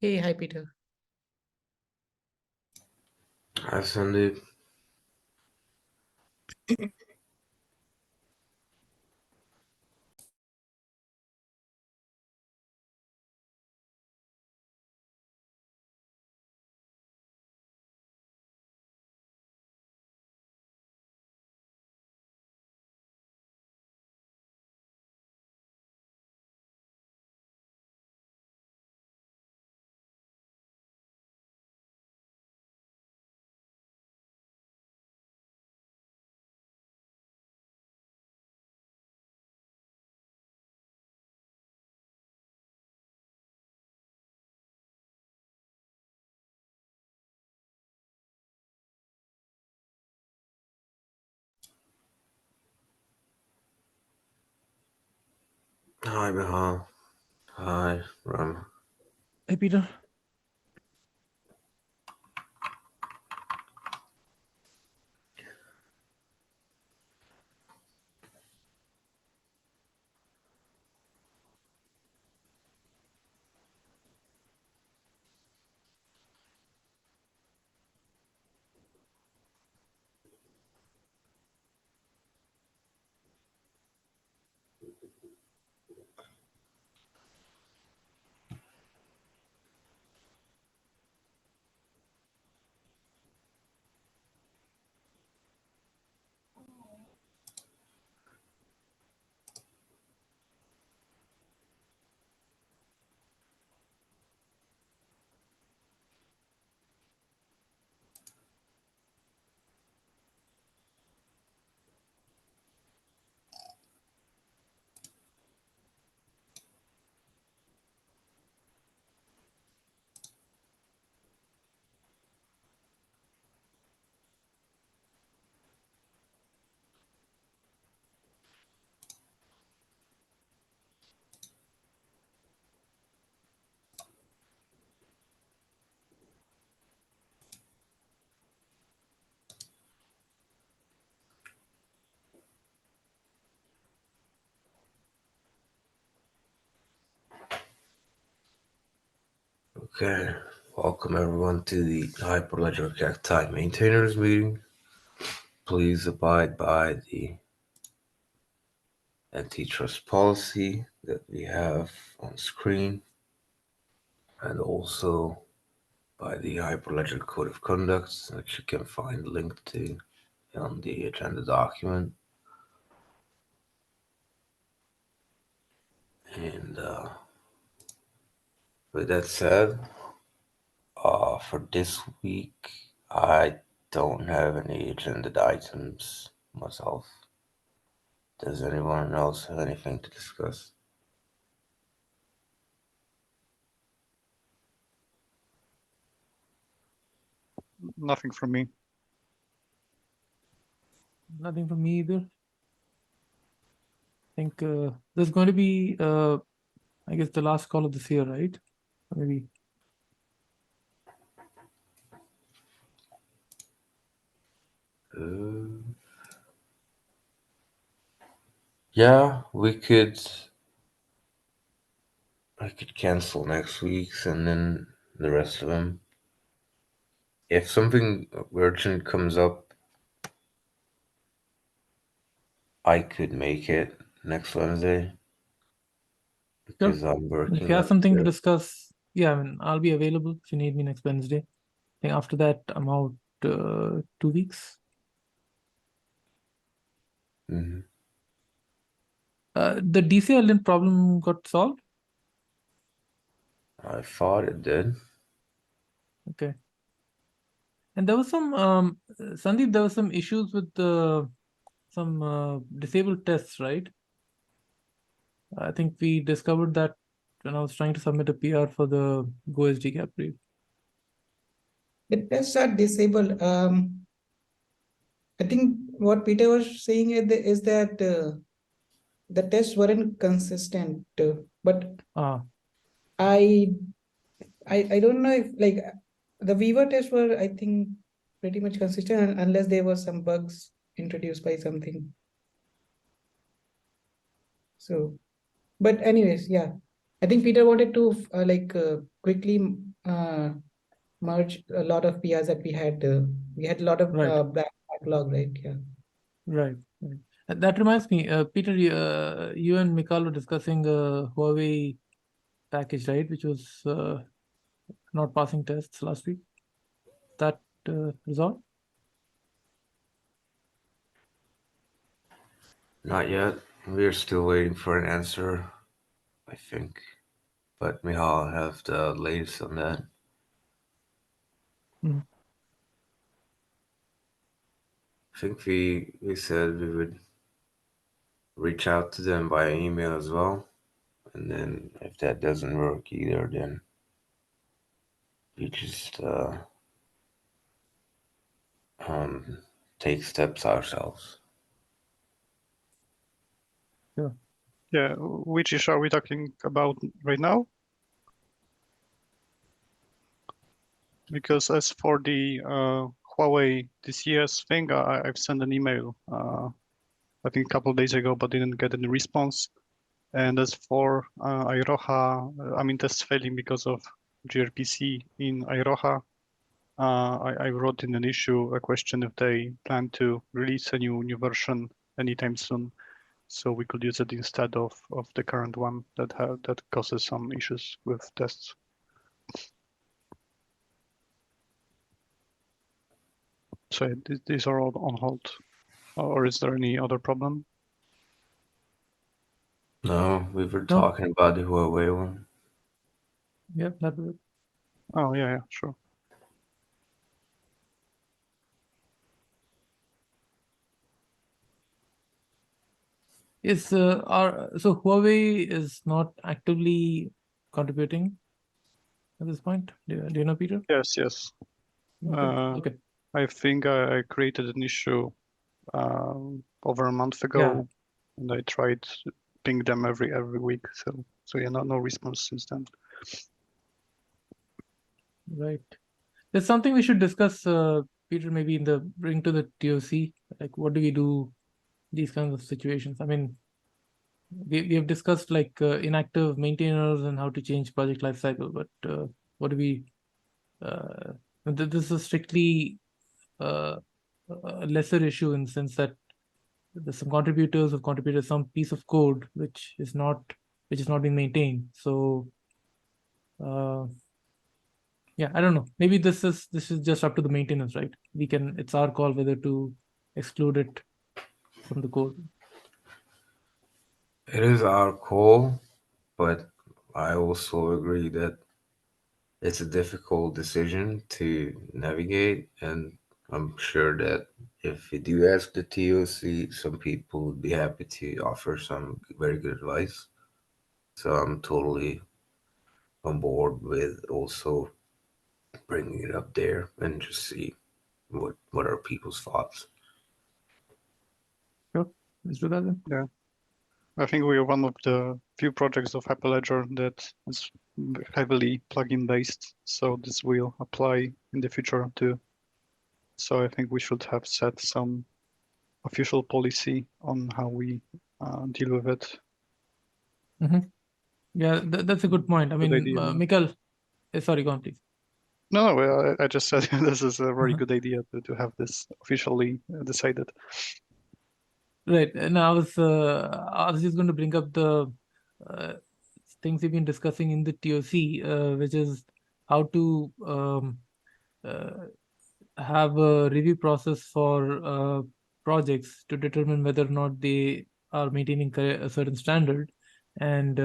Hey, hi Peter. Hi, Sandeep. Hi, Bihal. Hi, Ram. Hey Peter. Okay, welcome everyone to the Hyperledger Cacti Maintainers meeting. Please abide by the antitrust policy that we have on screen and also by the Hyperledger Code of Conduct that you can find linked to on the agenda document. And with that said, for this week, I don't have any agenda items myself. Does anyone else have anything to discuss? Nothing from me. Nothing from me either. I think there's going to be, I guess, the last call of this year, right? Maybe. Yeah, I could cancel next week's and then the rest of them. If something urgent comes up, I could make it next Wednesday Sure. because I'm If working you have up something to there. discuss, yeah, I mean, I'll be available if you need me next Wednesday. I think after that, I'm out 2 weeks. Mm-hmm. The DC Island problem got solved? I thought it did. Okay. And there was some, Sandeep, there was some issues with some disabled tests, right? I think we discovered that when I was trying to submit a PR for the GoSD gap read. The tests are disabled. I think what Peter was saying is that the tests weren't consistent. But Ah, I, I don't know if like the Weaver tests were, I think, pretty much consistent unless there were some bugs introduced by something. So, but anyways, yeah, I think Peter wanted to quickly merge a lot of PRs that we had. We had a lot of Right. backlog, right? Yeah. Right. Right. That reminds me, Peter, you and Mikhail were discussing Huawei package, right? Which was not passing tests last week. That resolved? Not yet. We're still waiting for an answer, I think. But Mihal have the latest on that. Mm. I think we said we would reach out to them via email as well. And then if that doesn't work either, then we just take steps ourselves. Sure. Yeah, which issue are we talking about right now? Because as for the Huawei DCS thing, I've sent an email, I think a couple of days ago, but didn't get any response. And as for Iroha, I mean, that's failing because of gRPC in Iroha. I wrote in an issue a question if they plan to release a new version anytime soon, so we could use it instead of the current one that causes some issues with tests. So these are all on hold. Or is there any other problem? No, we were No. talking about the Huawei one. Yeah, that will. Oh, yeah, sure. Is so Huawei is not actively contributing at this point? Do you know, Peter? Yes. Okay. I think I created an issue over a month ago, Yeah. and I tried to ping them every week. So yeah, no response since then. Right. There's something we should discuss, Peter, maybe in the bring to the TOC. Like, what do we do these kinds of situations? I mean, we have discussed like inactive maintainers and how to change project lifecycle, but what do we? This is strictly a lesser issue in the sense that there's some contributors have contributed some piece of code which is not being maintained. So yeah, I don't know. Maybe this is just up to the maintenance, right? It's our call whether to exclude it from the code. It is our call, but I also agree that it's a difficult decision to navigate, and I'm sure that if you do ask the TOC, some people would be happy to offer some very good advice. So I'm totally on board with also bringing it up there and just see what are people's thoughts. Sure, let's do that then. Yeah, I think we are one of the few projects of Hyperledger that is heavily plugin based, so this will apply in the future too. So I think we should have set some official policy on how we deal with it. Mm-hmm. Yeah, that's a good point. I Good mean, idea. Mikhail, sorry, go on, please. No, I just said this is a very Uh-huh. good idea to have this officially decided. Right. And I was just going to bring up the uh, things we've been discussing in the TOC, which is how to have a review process for projects to determine whether or not they are maintaining a certain standard, and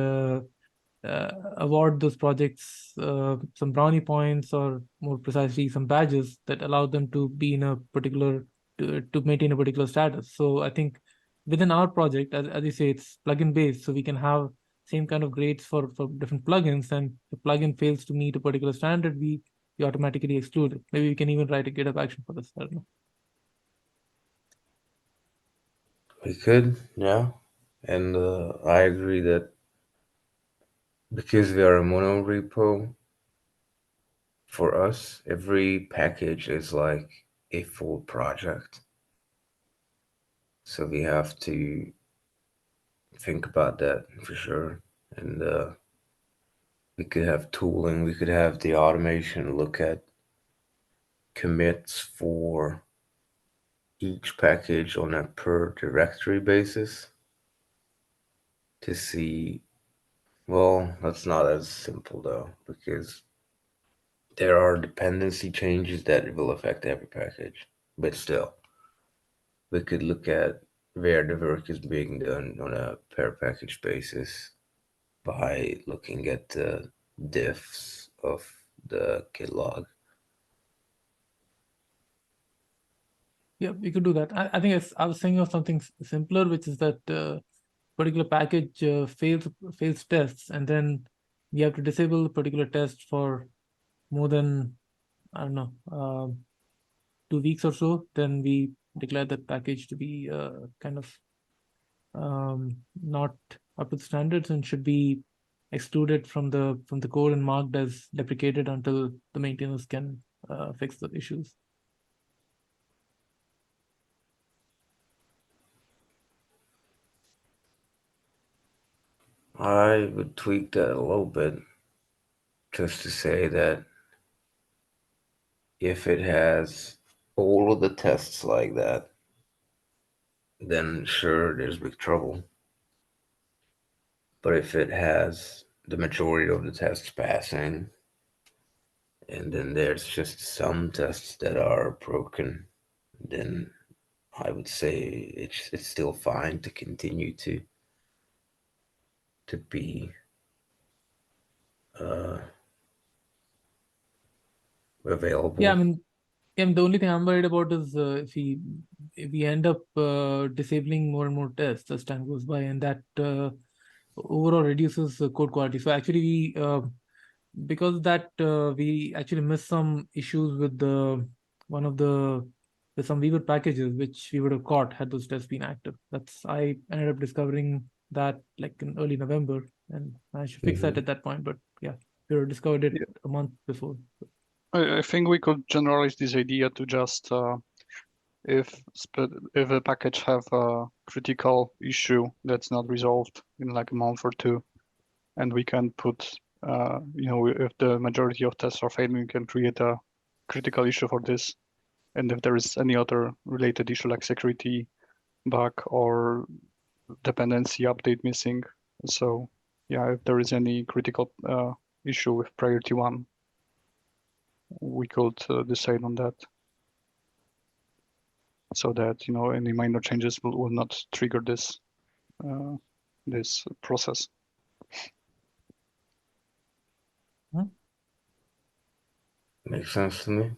award those projects some brownie points, or more precisely some badges that allow them to be in a particular to maintain a particular status. So I think within our project, as you say, it's plugin based, so we can have same kind of grades for different plugins, and if the plugin fails to meet a particular standard, we automatically exclude it. Maybe we can even write a GitHub action for this. I don't know. We could, yeah. And I agree that because we are a mono repo, for us, every package is like a full project. So we have to think about that for sure. And We could have tooling. We could have the automation look at commits for each package on a per directory basis to see. Well, that's not as simple though, because there are dependency changes that will affect every package. But still, we could look at where the work is being done on a per package basis by looking at the diffs of the kit log. Yeah, we could do that. I think I was thinking of something simpler, which is that particular package fails tests, and then we have to disable the particular test for more than, I don't know, 2 weeks or so. Then we declare that package to be kind of not up to the standards and should be excluded from the code and marked as deprecated until the maintainers can fix the issues. I would tweak that a little bit just to say that if it has all of the tests like that, then sure, there's big trouble. But if it has the majority of the tests passing, and then there's just some tests that are broken, then I would say it's still fine to continue to be available. Yeah, I mean, the only thing I'm worried about is if we end up disabling more and more tests as time goes by, and that overall reduces the code quality. So actually, we because that we actually missed some issues with with some Weaver packages, which we would have caught had those tests been active. I ended up discovering that like in early November, and I should fix that at that point. But yeah, we would have discovered it a month before. I think we could generalize this idea to just if a package have a critical issue that's not resolved in like a month or two, and we can put if the majority of tests are failing, we can create a critical issue for this. And if there is any other related issue like security bug or dependency update missing, so yeah, if there is any critical issue with priority 1, we could decide on that, so that any minor changes will not trigger this this process. Makes sense to me.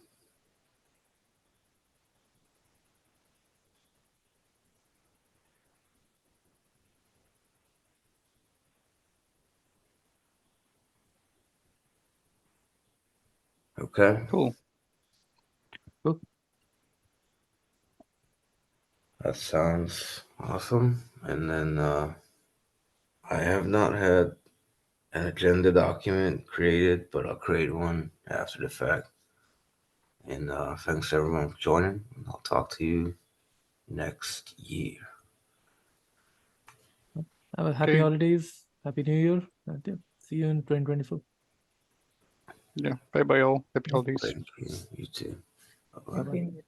Okay. Cool. That sounds awesome. And then I have not had an agenda document created, but I'll create one after the fact. And thanks everyone for joining. I'll talk to you next year. Have a happy holidays, happy New Year, and yeah, see you in 2024. Yeah, bye bye all. Happy holidays. Thank you. You too. Bye-bye. Bye-bye.